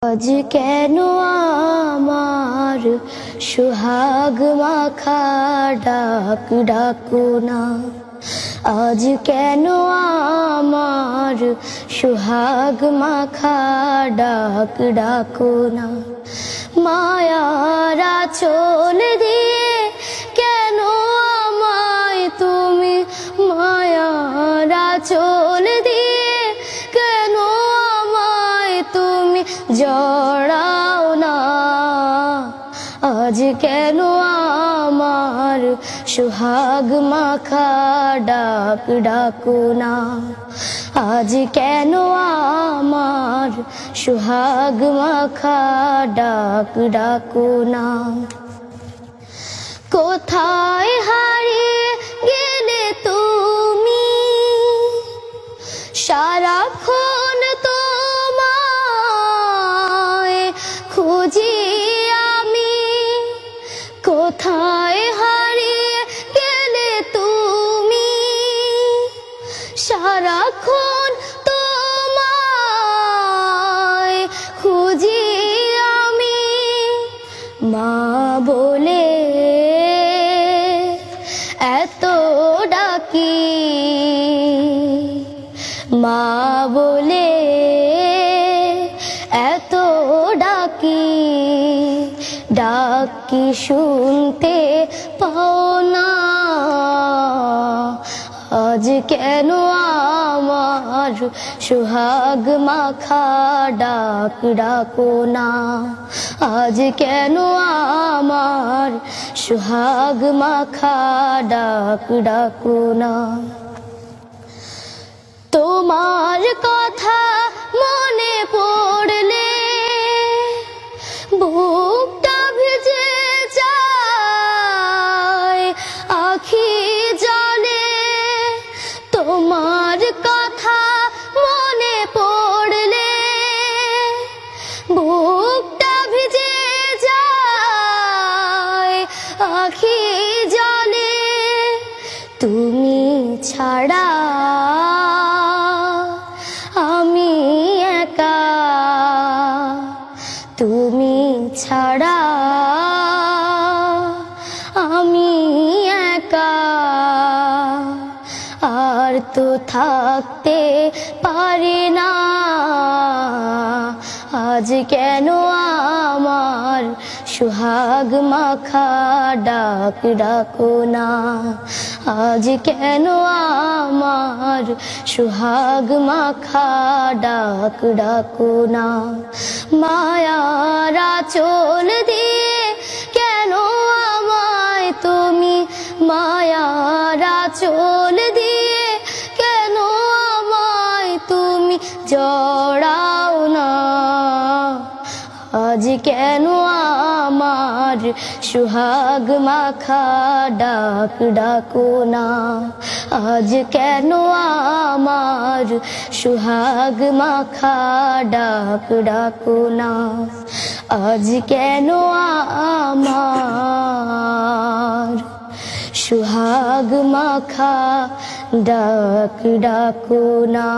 আজ কেন আমার সোহাগ মাখা ডাক ডাকো না। আজ কেন আমার সোহাগ মাখা ডাক ডাকো না। মায়ার আঁচল দিয়ে কেন আমায় তুমি, মায়ার আঁচল দিয়ে কেন আমায় তুমি জড়াও না। আজ কেন আমার সোহাগ মাখা ডাক ডাকো না। আজ কেন আমার সোহাগ মাখা ডাক ডাকো না। কোথায় হারিয়ে গেলে তুমি, সারাক্ষণ তোমায় খুঁজি আমি। কোথায় হারিয়ে গেলে তুমি, সারাক্ষণ তোমায় খুঁজি আমি। মা বলে এত ডাকি, মা বলে এত ডাকি, ডাক কি শুনতে পাও না। আজ কেন আমার সোহাগ মাখা ডাক ডাকো না। আজ কেন আমার সোহাগ মাখা ডাক ডাকো না। তোমার কথা মনে পড়লে বুকটা ভিজে যায় আখি জলে। তোমার কথা মনে পড়লে বুকটা ভিজে যায় আখি জলে। তুমি ছাড়া আমি একা, তুমি ছাড়া আমি একা। আর তো থাকতে পারি না। আজ কেন আমার সোহাগ মাখা ডাক ডাকো না। আজ কেন আমার সোহাগ মাখা ডাক ডাকো না। মায়ার আঁচল দিয়ে কেন আমায় তুমি, মায়ার আঁচল দিয়ে কেন আমায় তুমি জড়াও না। আজ কেন আমার সোহাগ মাখা ডাক ডাকো না। আজ কেন আমার সোহাগ মাখা ডাক ডাকো না। আজ কেন আমার সোহাগ মাখা ডাক ডাকো না।